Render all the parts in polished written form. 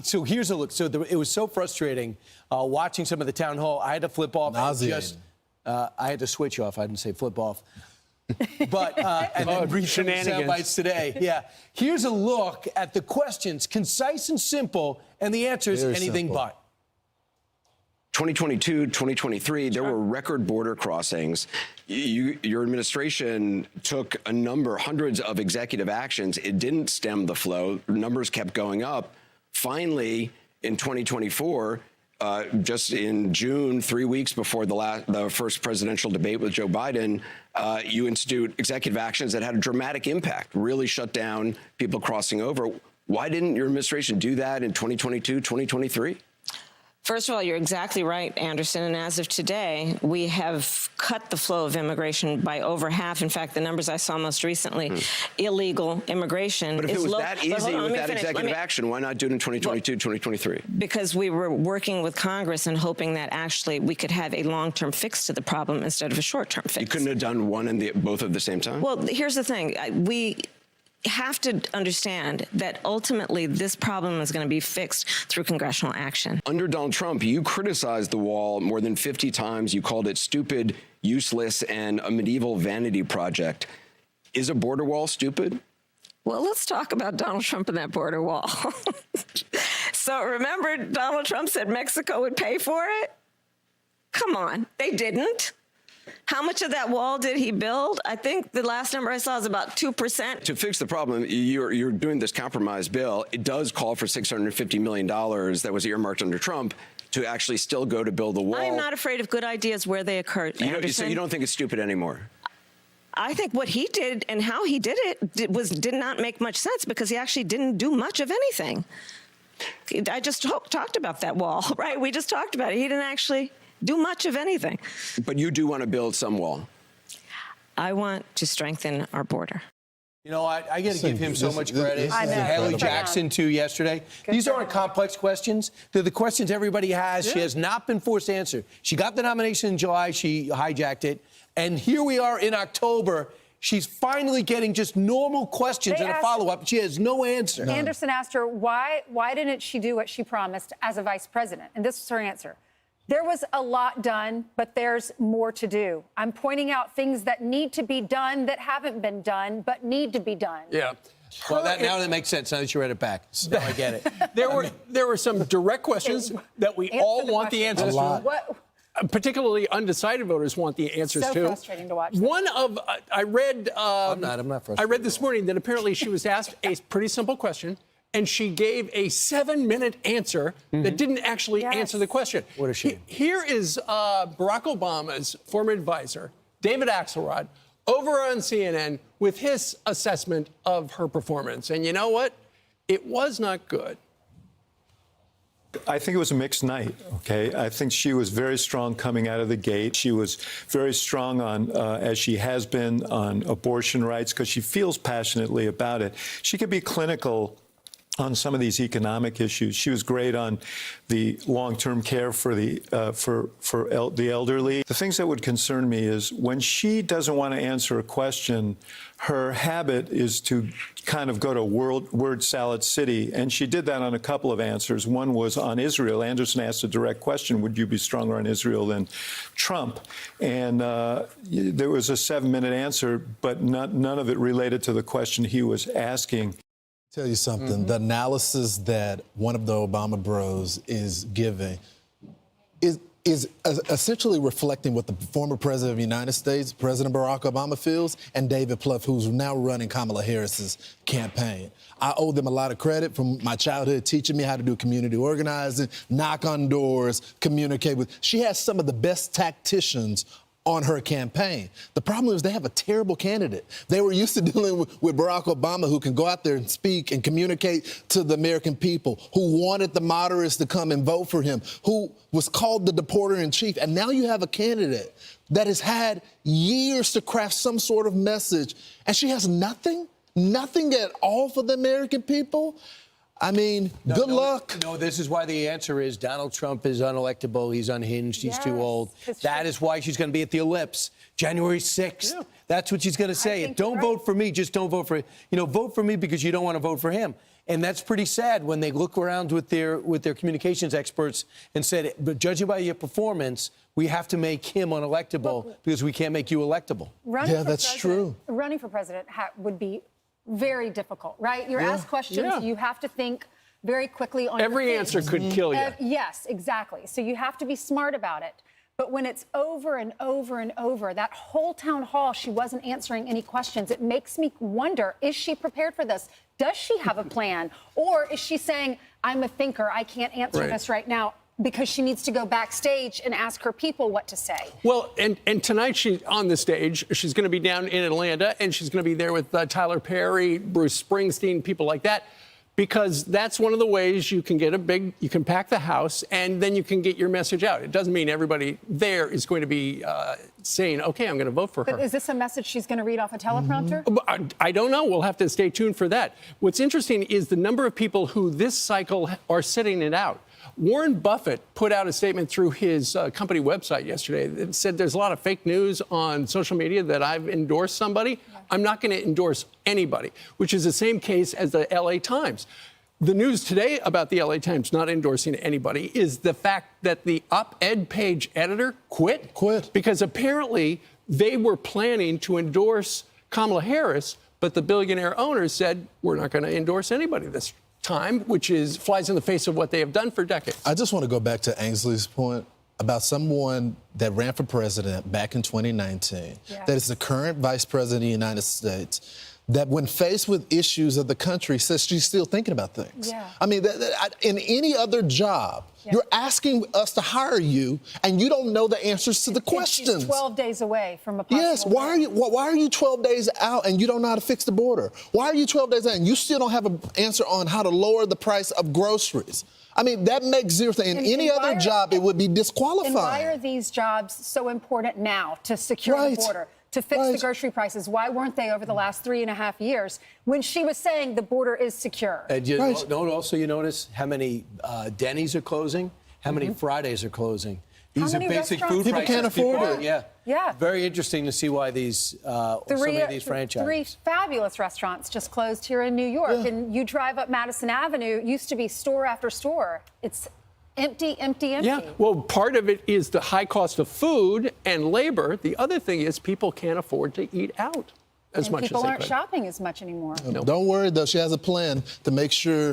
So here's a look. So it was so frustrating watching some of the town hall. I had to flip off. I had to switch off. I didn't say flip off. But and then read some sound bites today. Yeah. Here's a look at the questions, concise and simple, and the answers anything but. 2022, 2023, there were record border crossings. Your administration took hundreds of executive actions. It didn't stem the flow. Numbers kept going up. Finally, in 2024, just in June, 3 weeks before the first presidential debate with Joe Biden, you institute executive actions that had a dramatic impact, really shut down people crossing over. Why didn't your administration do that in 2022, 2023? First of all, you're exactly right, Anderson. And as of today, we have cut the flow of immigration by over half. In fact, the numbers I saw most recently, illegal immigration. But if it was that easy with that executive action, why not do it in 2022, 2023? Because we were working with Congress and hoping that actually we could have a long-term fix to the problem instead of a short-term fix. You couldn't have done one and both at the same time? Well, here's the thing. We have to understand that ultimately this problem is going to be fixed through congressional action. Under Donald Trump, you criticized the wall more than 50 times. You called it stupid, useless, and a medieval vanity project. Is a border wall stupid? Well, let's talk about Donald Trump and that border wall. So remember, Donald Trump said Mexico would pay for it? Come on, they didn't. How much of that wall did he build? I think the last number I saw is about 2%. To fix the problem, you're doing this compromise bill. It does call for $650 million that was earmarked under Trump to actually still go to build the wall. I'm not afraid of good ideas where they occur, Anderson. So you don't think it's stupid anymore? I think what he did and how he did it did not make much sense because he actually didn't do much of anything. I just talked about that wall, right? We just talked about it. He didn't actually do much of anything. But you do want to build some wall. I want to strengthen our border. You know, I got to give him so much credit. I know. Haley Jackson, too, yesterday. These aren't complex questions. They're the questions everybody has. Yeah. She has not been forced to answer. She got the nomination in July. She hijacked it. And here we are in October. She's finally getting just normal questions and a follow-up. She has no answer. Anderson asked her, why didn't she do what she promised as a vice president? And this was her answer. There was a lot done, but there's more to do. I'm pointing out things that need to be done that haven't been done, but need to be done. Yeah. Well, now that makes sense. Now that you read it back, so I get it. There were some direct questions that we all want the answers to. Particularly undecided voters want the answers to. So frustrating to watch. One of I read. I'm not frustrated. I read this morning that apparently she was asked a pretty simple question, and she gave a 7-minute answer that didn't actually answer the question. What a shame. Here is Barack Obama's former advisor, David Axelrod, over on CNN with his assessment of her performance. And you know what? It was not good. I think it was a mixed night, okay? I think she was very strong coming out of the gate. She was very strong on, as she has been, on abortion rights because she feels passionately about it. She could be clinical on some of these economic issues. She was great on the long-term care for the elderly. The things that would concern me is when she doesn't want to answer a question, her habit is to kind of go to word salad city, and she did that on a couple of answers. One was on Israel. Anderson asked a direct question, would you be stronger on Israel than Trump? And there was a 7-minute answer, but none of it related to the question he was asking. Tell you something, the analysis that one of the Obama bros is giving is essentially reflecting what the former president of the United States, President Barack Obama, feels, and David Plouffe, who's now running Kamala Harris's campaign. I owe them a lot of credit from my childhood teaching me how to do community organizing, knock on doors, communicate with. She has some of the best tacticians on her campaign. The problem is they have a terrible candidate. They were used to dealing with Barack Obama, who can go out there and speak and communicate to the American people, who wanted the moderates to come and vote for him, who was called the deporter-in-chief. And now you have a candidate that has had years to craft some sort of message, and she has nothing at all for the American people. I mean, good luck. No, this is why the answer is Donald Trump is unelectable. He's unhinged. He's too old. That is why she's going to be at the ellipse January 6th. Yeah. That's what she's going to say. Don't vote for me. Just don't vote for, vote for me because you don't want to vote for him. And that's pretty sad when they look around with their communications experts and said, but judging by your performance, we have to make him unelectable because we can't make you electable. Yeah, that's true. Running for president would be very difficult, right? You're asked questions, you have to think very quickly on Every your answer feet. could kill you. Yes, exactly. So you have to be smart about it. But when it's over and over and over, that whole town hall, she wasn't answering any questions. It makes me wonder, is she prepared for this? Does she have a plan? Or is she saying, I'm a thinker, I can't answer this right now, because she needs to go backstage and ask her people what to say? Well, and tonight she's on the stage. She's going to be down in Atlanta, and she's going to be there with Tyler Perry, Bruce Springsteen, people like that. Because that's one of the ways you can get you can pack the house, and then you can get your message out. It doesn't mean everybody there is going to be saying, okay, I'm going to vote for her. But is this a message she's going to read off a teleprompter? I don't know. We'll have to stay tuned for that. What's interesting is the number of people who this cycle are sitting it out. Warren Buffett put out a statement through his company website yesterday that said there's a lot of fake news on social media that I've endorsed somebody. I'm not going to endorse anybody, which is the same case as the LA Times. The news today about the LA Times not endorsing anybody is the fact that the op-ed page editor quit. Because apparently they were planning to endorse Kamala Harris, but the billionaire owners said, we're not going to endorse anybody this time, which flies in the face of what they have done for decades. I just want to go back to Ainsley's point about someone that ran for president back in 2019, that is the current vice president of the United States, that when faced with issues of the country says she's still thinking about things. I mean, in any other job, you're asking us to hire you, and you don't know the answers to the questions. She's 12 days away from a possible why are you 12 days out and you don't know how to fix the border? Why are you 12 days out and you still don't have an answer on how to lower the price of groceries? I mean, that makes zero sense. In any other job, it would be disqualifying. And why are these jobs so important now to secure the border, to fix the grocery prices? Why weren't they over the last 3.5 years when she was saying the border is secure? Also, you notice how many Denny's are closing, how many Fridays are closing. These are basic food prices. People can't afford it. Yeah. Very interesting to see why so many of these franchises. 3 fabulous restaurants just closed here in New York. And you drive up Madison Avenue, used to be store after store. It's empty, empty, empty. Yeah, well, part of it is the high cost of food and labor. The other thing is people can't afford to eat out as much as they could. People aren't shopping as much anymore. No. Don't worry, though. She has a plan to make sure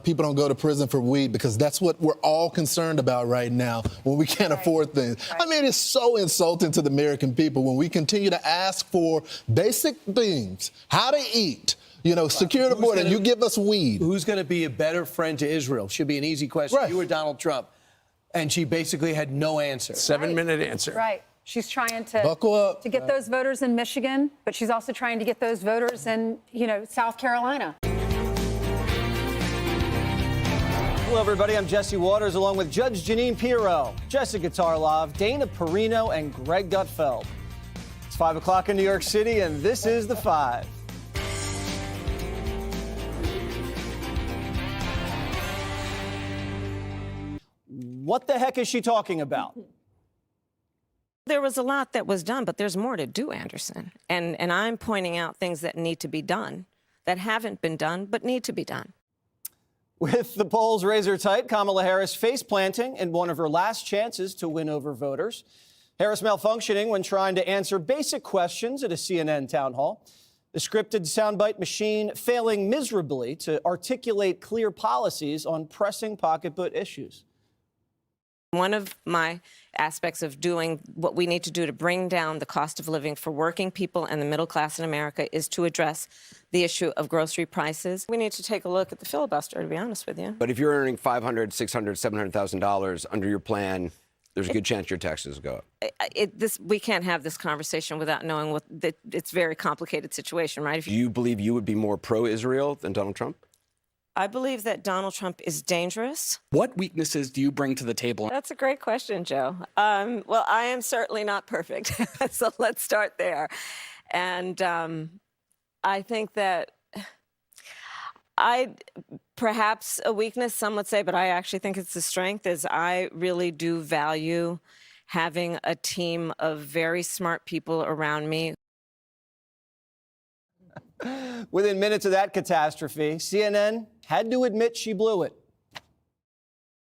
people don't go to prison for weed, because that's what we're all concerned about right now when we can't afford things. I mean, it's so insulting to the American people when we continue to ask for basic things, how to eat, secure the border, and you give us weed. Who's going to be a better friend to Israel? Should be an easy question. You or Donald Trump? And she basically had no answer. 7-minute answer. Right. She's trying to buckle up to get those voters in Michigan, but she's also trying to get those voters in, South Carolina. Hello, everybody. I'm Jesse Waters, along with Judge Janine Pirro, Jessica Tarlov, Dana Perino, and Greg Gutfeld. It's 5 o'clock in New York City, and this is The Five. What the heck is she talking about? There was a lot that was done, but there's more to do, Anderson. And I'm pointing out things that need to be done, that haven't been done, but need to be done. With the polls razor tight, Kamala Harris face planting in one of her last chances to win over voters. Harris malfunctioning when trying to answer basic questions at a CNN town hall. The scripted soundbite machine failing miserably to articulate clear policies on pressing pocketbook issues. One of my aspects of doing what we need to do to bring down the cost of living for working people and the middle class in America is to address the issue of grocery prices. We need to take a look at the filibuster, to be honest with you. But if you're earning $500,000, $600,000, $700,000 under your plan, there's a good chance your taxes go up. We can't have this conversation without knowing it's a very complicated situation, right? Do you believe you would be more pro-Israel than Donald Trump? I believe that Donald Trump is dangerous. What weaknesses do you bring to the table? That's a great question, Joe. Well, I am certainly not perfect, so let's start there. And I think that perhaps a weakness, some would say, but I actually think it's a strength, is I really do value having a team of very smart people around me. Within minutes of that catastrophe, CNN had to admit she blew it.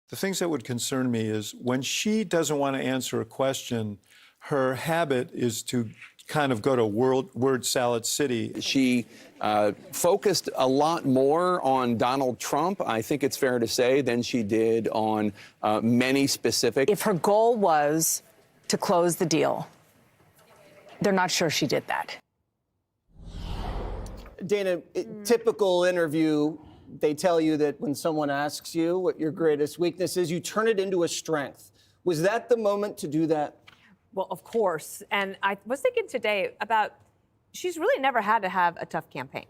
The things that would concern me is when she doesn't want to answer a question, her habit is to kind of go to word salad city. She focused a lot more on Donald Trump, I think it's fair to say, than she did on many specific. If her goal was to close the deal, they're not sure she did that. Dana, typical interview, they tell you that when someone asks you what your greatest weakness is, you turn it into a strength. Was that the moment to do that? Well, of course. And I was thinking today about, she's really never had to have a tough campaign,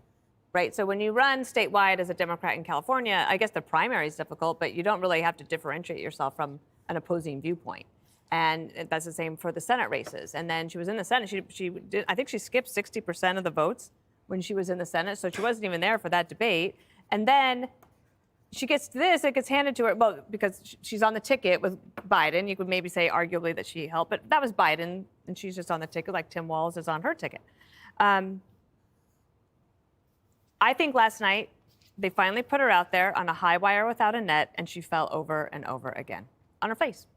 right? So when you run statewide as a Democrat in California, I guess the primary is difficult, but you don't really have to differentiate yourself from an opposing viewpoint. And that's the same for the Senate races. And then she was in the Senate. She did, I think she skipped 60% of the votes when she was in the Senate, so she wasn't even there for that debate. And then she gets this, it gets handed to her, well, because she's on the ticket with Biden. You could maybe say arguably that she helped, but that was Biden, and she's just on the ticket like Tim Walz is on her ticket. I think last night they finally put her out there on a high wire without a net, and she fell over and over again on her face.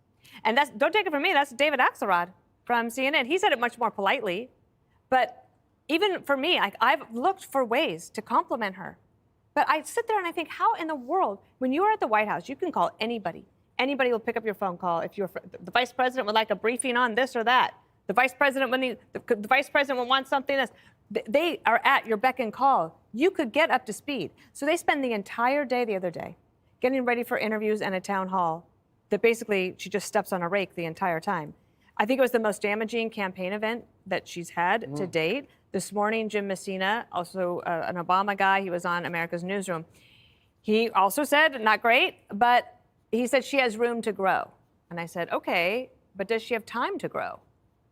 And that's, don't take it from me, that's David Axelrod from CNN. He said it much more politely, but even for me, I've looked for ways to compliment her. But I sit there and I think, how in the world, when you are at the White House, you can call anybody. Anybody will pick up your phone call. If the vice president would like a briefing on this or that, the vice president, the vice president will want something else. They are at your beck and call. You could get up to speed. So they spend the entire day the other day getting ready for interviews and a town hall that basically she just steps on a rake the entire time. I think it was the most damaging campaign event that she's had to date. This morning, Jim Messina, also an Obama guy, he was on America's Newsroom. He also said, not great, but he said she has room to grow. And I said, okay, but does she have time to grow?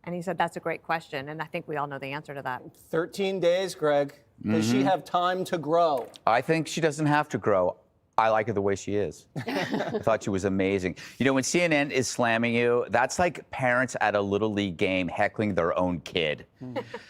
And he said, that's a great question. And I think we all know the answer to that. 13 days, Greg. Does she have time to grow? I think she doesn't have to grow. I like her the way she is. I thought she was amazing. You know, when CNN is slamming you, that's like parents at a Little League game heckling their own kid.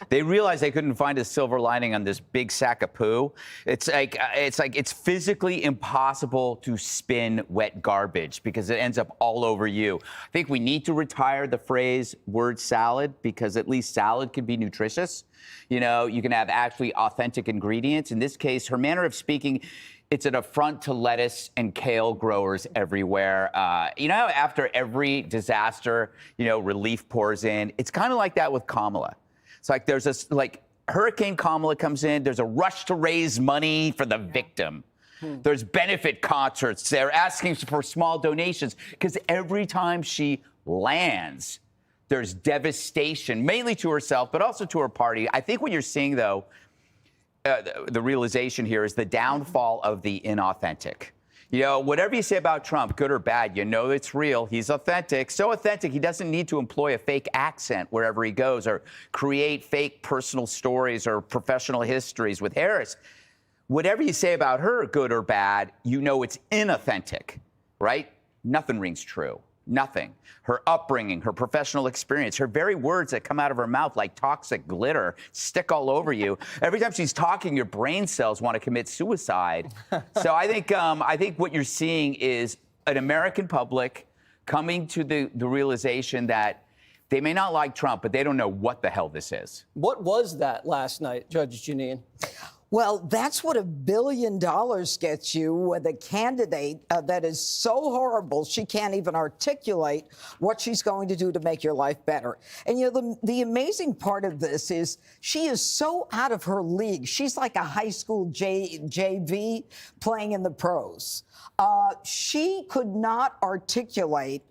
They realized they couldn't find a silver lining on this big sack of poo. It's physically impossible to spin wet garbage because it ends up all over you. I think we need to retire the phrase word salad because at least salad can be nutritious. You know, you can have actually authentic ingredients. In this case, her manner of speaking, it's an affront to lettuce and kale growers everywhere. You know, after every disaster, you know, relief pours in. It's kind of like that with Kamala. It's like there's this, like, Hurricane Kamala comes in, there's a rush to raise money for the victim. There's benefit concerts. They're asking for small donations because every time she lands, there's devastation, mainly to herself, but also to her party. I think what you're seeing, though, the realization here is the downfall of the inauthentic. You know, whatever you say about Trump, good or bad, you know it's real. He's authentic. So authentic, he doesn't need to employ a fake accent wherever he goes or create fake personal stories or professional histories. With Harris, whatever you say about her, good or bad, you know it's inauthentic, right? Nothing rings true. Nothing. Her upbringing, her professional experience, her very words that come out of her mouth like toxic glitter stick all over you. Every time she's talking, your brain cells want to commit suicide. So I think what you're seeing is an American public coming to the realization that they may not like Trump, but they don't know what the hell this is. What was that last night, Judge Janine? Well, that's what $1 billion gets you with a candidate that is so horrible she can't even articulate what she's going to do to make your life better. And, you know, the amazing part of this is she is so out of her league. She's like a high school JV playing in the pros. She could not articulate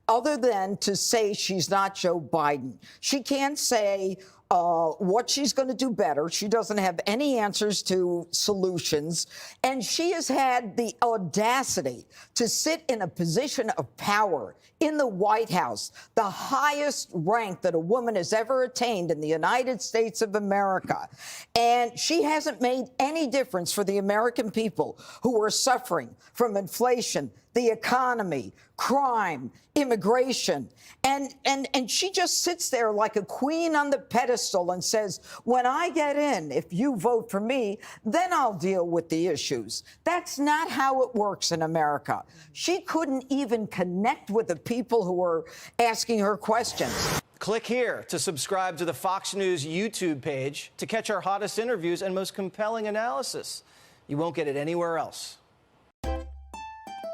other than to say she's not Joe Biden. She can't say what she's going to do better. She doesn't have any answers to solutions. And she has had the audacity to sit in a position of power in the White House, the highest rank that a woman has ever attained in the United States of America. And she hasn't made any difference for the American people who are suffering from inflation, the economy, crime, immigration. And she just sits there like a queen on the pedestal and says, when I get in, if you vote for me, then I'll deal with the issues. That's not how it works in America. She couldn't even connect with the people who were asking her questions. Click here to subscribe to the Fox News YouTube page to catch our hottest interviews and most compelling analysis. You won't get it anywhere else.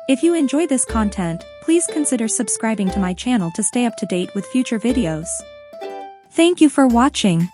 If you enjoy this content, please consider subscribing to my channel to stay up to date with future videos. Thank you for watching.